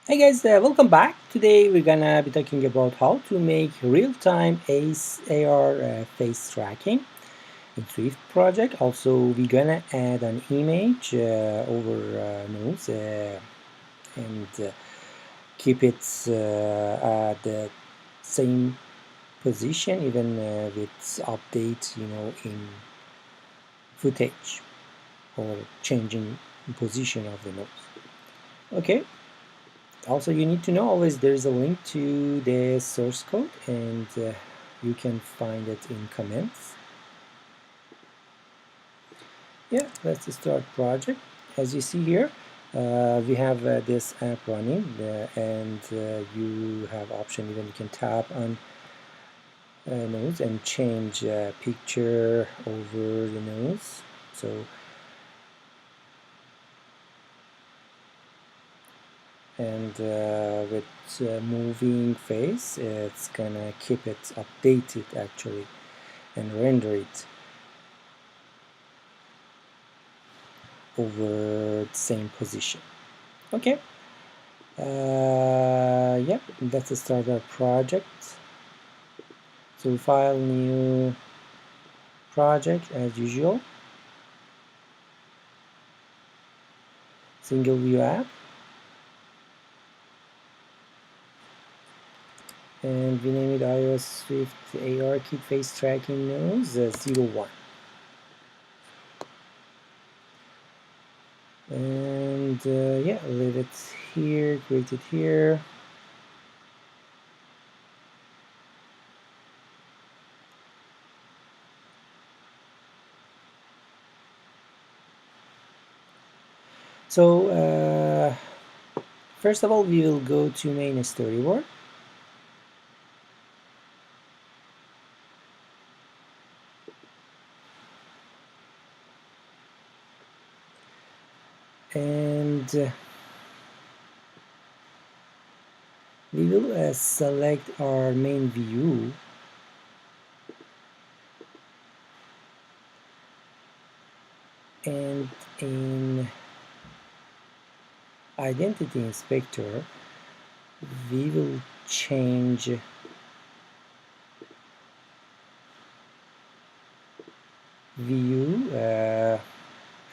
Hey guys, welcome back. Today we're gonna be talking about how to make real-time AR face tracking in Swift project. Also, we're gonna add an image over nose and keep it at the same position, even with update, in footage or changing position of the nose. Okay. Also, you need to know always there's a link to the source code, and you can find it in comments. Yeah, let's start project. As you see here, we have this app running, and you have option, even you can tap on nose and change picture over the nose. So and with moving face, it's gonna keep it updated actually and render it over the same position. Okay, yep, let's start our project. So file, new project as usual, single view app, and we name it iOS Swift ARKit Face Tracking Nose 01. And yeah, leave it here, create it here. So first of all, we will go to main storyboard. And we will select our main view, and in identity inspector we will change view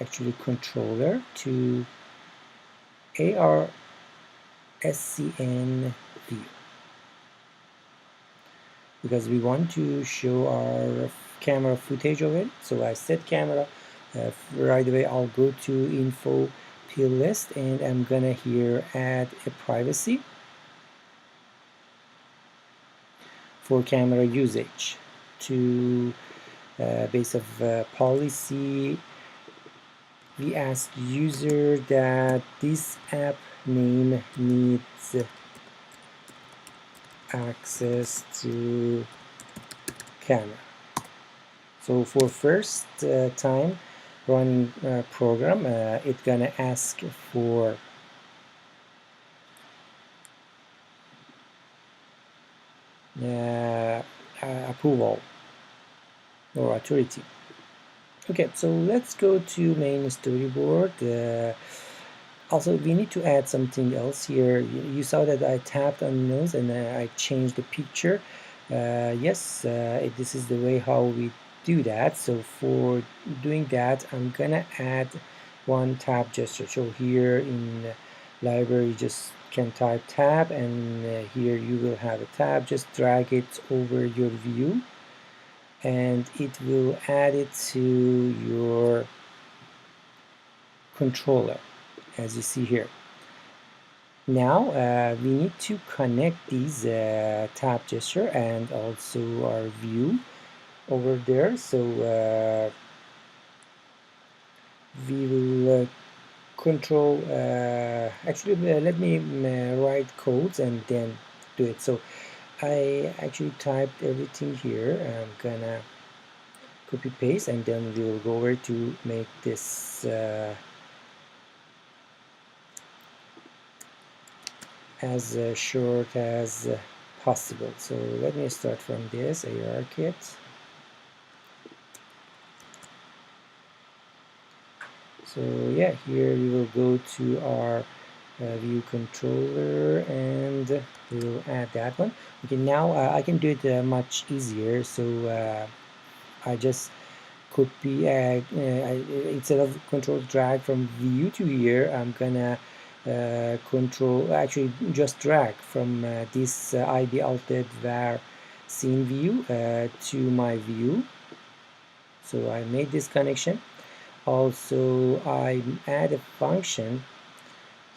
actually controller to ARSCNView, because we want to show our camera footage of it. So I set camera, right away I'll go to info plist, and I'm gonna here add a privacy for camera usage. To base of policy, we ask user that this app name needs access to camera. So for first time running program, it's gonna ask for approval or authority. Okay, so let's go to main storyboard. Also, we need to add something else here. You saw that I tapped on nose and I changed the picture. Yes, this is the way how we do that. So for doing that, I'm gonna add one tab gesture. So here in library, just can type tab, and here you will have a tab. Just drag it over your view, and it will add it to your controller, as you see here. Now we need to connect these tab gesture and also our view over there. So we will control, actually let me write codes and then do it. So I actually typed everything here. I'm gonna copy paste, and then we will go over to make this as short as possible. So let me start from this ARKit. So yeah, here we will go to our view controller, and we'll add that one. Okay, now I can do it much easier. So I just copy instead of control drag from view to here, I'm gonna actually just drag from this IB altered var scene view to my view. So I made this connection. Also, I add a function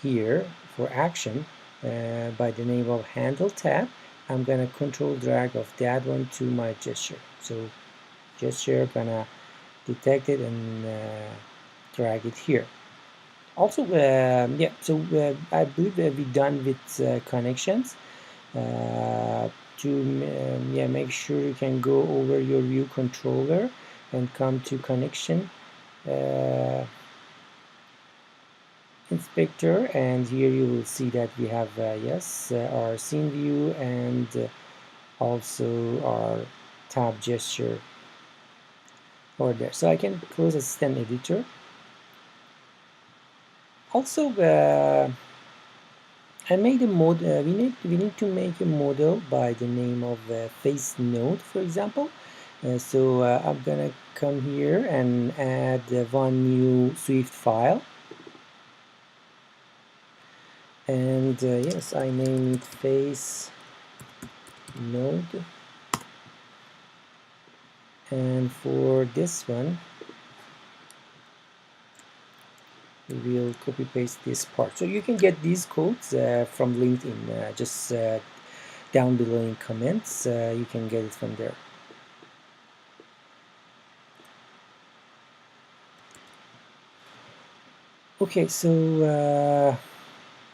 here for action by the name of handle tab. I'm gonna control drag of that one to my gesture. So gesture gonna detect it and drag it here. Also, yeah, so I believe we're done with connections. To yeah, make sure you can go over your view controller and come to connection inspector, and here you will see that we have yes, our scene view and also our tab gesture over there. So I can close a system editor. Also, I made a model. We need to make a model by the name of FaceNode, for example. So I'm gonna come here and add one new Swift file, and yes, I name it FaceNode. And for this one, we will copy paste this part. So you can get these codes from LinkedIn. Just down below in comments, you can get it from there. Okay, so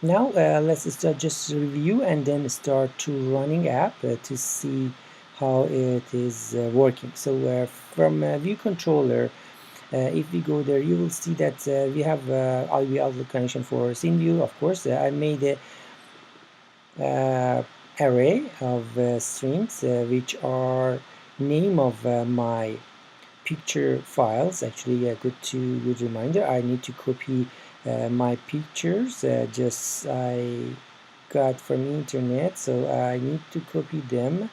now let's start just review and then start to running app to see how it is working. So from view controller, if we go there, you will see that we have IB outlook connection for scene view. Of course, I made a array of strings which are name of my picture files. Actually, good reminder. I need to copy my pictures. Just I got from internet, so I need to copy them.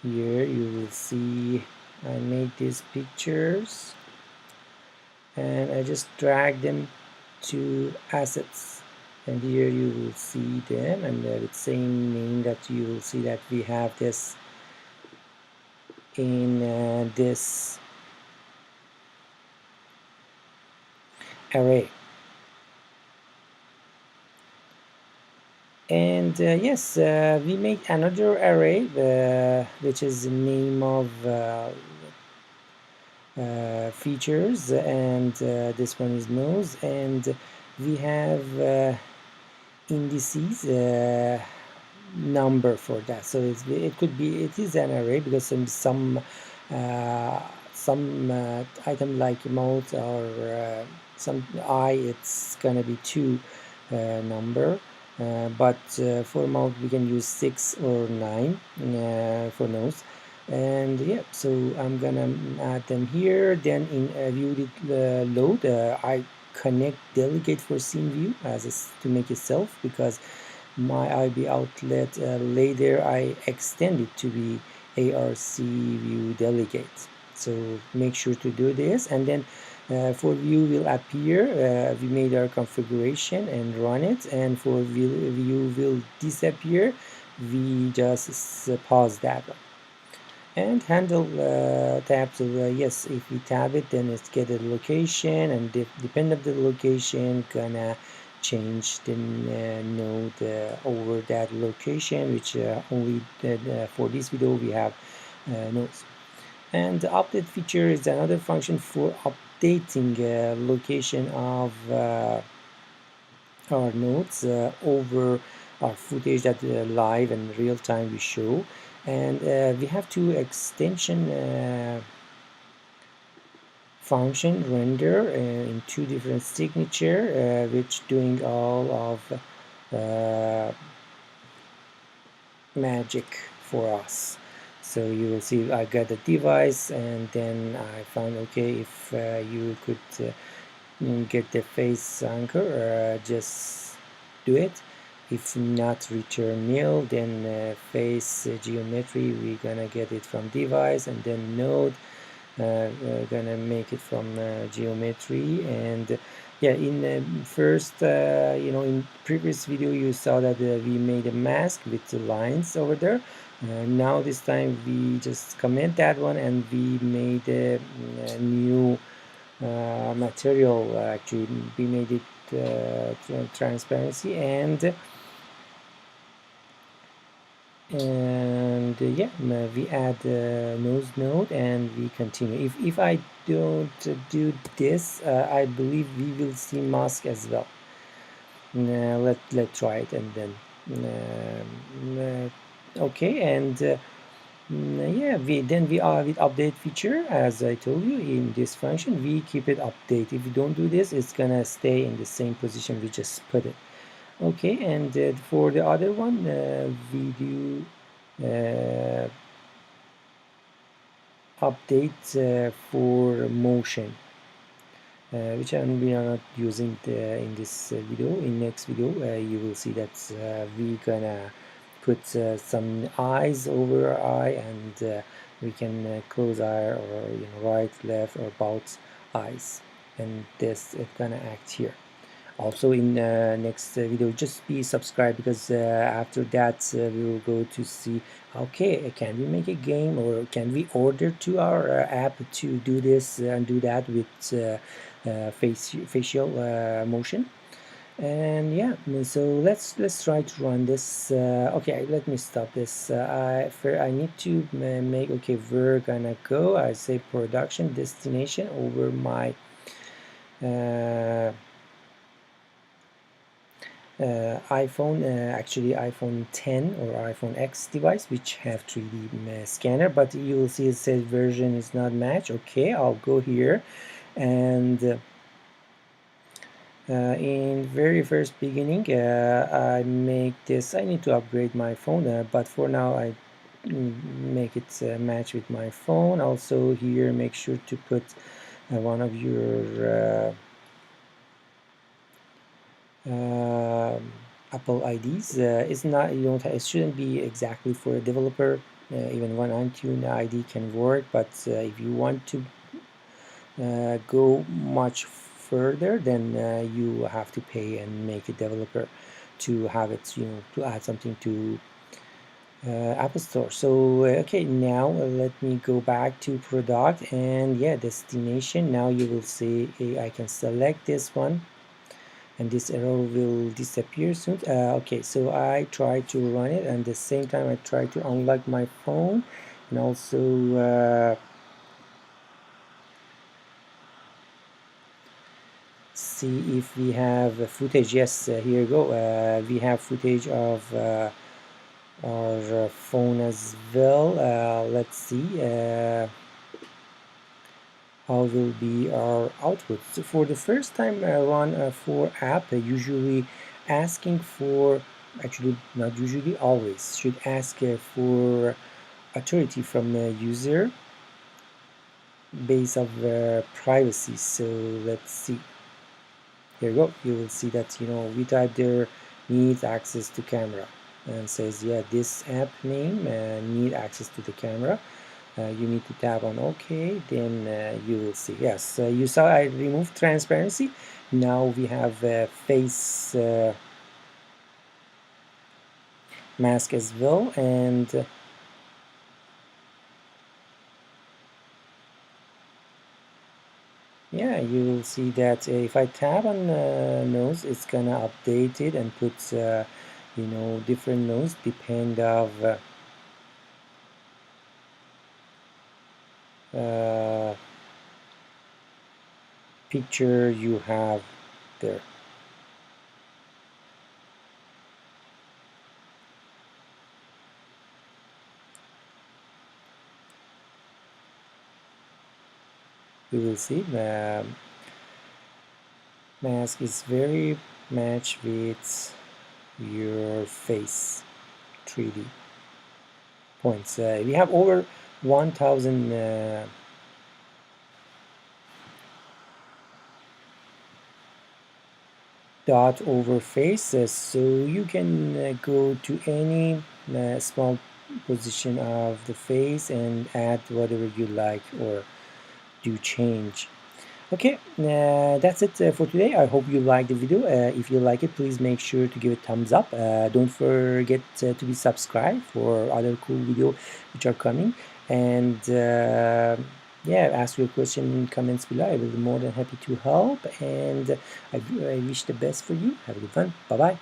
Here you will see I made these pictures, and I just drag them to assets. And here you will see them, and with same name that you will see that we have this in this array. And yes, we make another array which is the name of features, and this one is nose, and we have indices number for that. So it could be, it is an array because some item like mouth or some eye, it's gonna be 2 number. But for mouth we can use 6 or 9 for nose. And yeah, so I'm gonna add them here. Then in view load, I connect delegate for scene view to make it self, because my IB outlet later I extend it to be ARSCNViewDelegate. So make sure to do this, and then for view will appear. We made our configuration and run it, and for view will disappear, we just pause that one. And handle tab. So yes, if we tab it, then it's get a location, and depend of the location, gonna change the node over that location, which only for this video we have nodes. And the update feature is another function for updating location of our nodes over our footage that live and real time we show. And we have two extension function render in 2 different signature which doing all of magic for us. So you will see I got the device, and then I found, okay, if you could get the face anchor, just do it. If not, return nil. Then face geometry, we're gonna get it from device, and then node, gonna make it from geometry. And yeah, in first, in previous video you saw that we made a mask with the lines over there. Now this time we just comment that one, and we made a new material. Actually, we made it transparency, and yeah, we add nose node, and we continue. If I don't do this, I believe we will see mask as well. Let's try it, and then okay. And yeah, we are with update feature, as I told you. In this function we keep it update. If you don't do this, it's gonna stay in the same position we just put it. Okay, and for the other one, we do update for motion, which we are not using in this video. In next video, you will see that we gonna put some eyes over our eye, and we can close eye, or right, left, or both eyes, and this is gonna act here. Also in next video, just be subscribed, because after that we will go to see, okay, can we make a game, or can we order to our app to do this and do that with facial motion. And yeah, so let's try to run this. Okay, let me stop this. I need to make, okay, we're gonna go, I say production destination over my iPhone, actually iPhone 10 or iPhone X device, which have 3D scanner, but you will see it says version is not matched. Okay, I'll go here, and in very first beginning, I make this, I need to upgrade my phone, but for now I make it match with my phone. Also here, make sure to put one of your Apple IDs. It's not, it shouldn't be exactly for a developer. Even one iTunes ID can work, but if you want to go much further, then you have to pay and make a developer to have it, to add something to Apple Store. So okay, now let me go back to product, and yeah, destination. Now you will see I can select this one, and this error will disappear soon. Okay, so I try to run it, and at the same time I try to unlock my phone, and also see if we have footage. Yes, here you go. We have footage of our phone as well. Let's see how will be our output. So for the first time run for app, usually asking for, actually not usually, always should ask for authority from a user based of privacy. So let's see. Here you go. You will see that we type there needs access to camera, and says, yeah, this app name need access to the camera. You need to tap on OK, then you will see. Yes, you saw I removed transparency. Now we have face mask as well, and yeah, you will see that if I tap on nose, it's gonna update it and put different nodes depend of picture you have there. You will see the mask is very matched with your face 3D points. We have over 1000 dot over face, so you can go to any small position of the face and add whatever you like or do change. Okay, that's it for today. I hope you liked the video. If you like it, please make sure to give it a thumbs up. Don't forget to be subscribed for other cool videos which are coming. And yeah, ask your question in comments below. I will be more than happy to help. And I wish the best for you. Have a good one. Bye bye.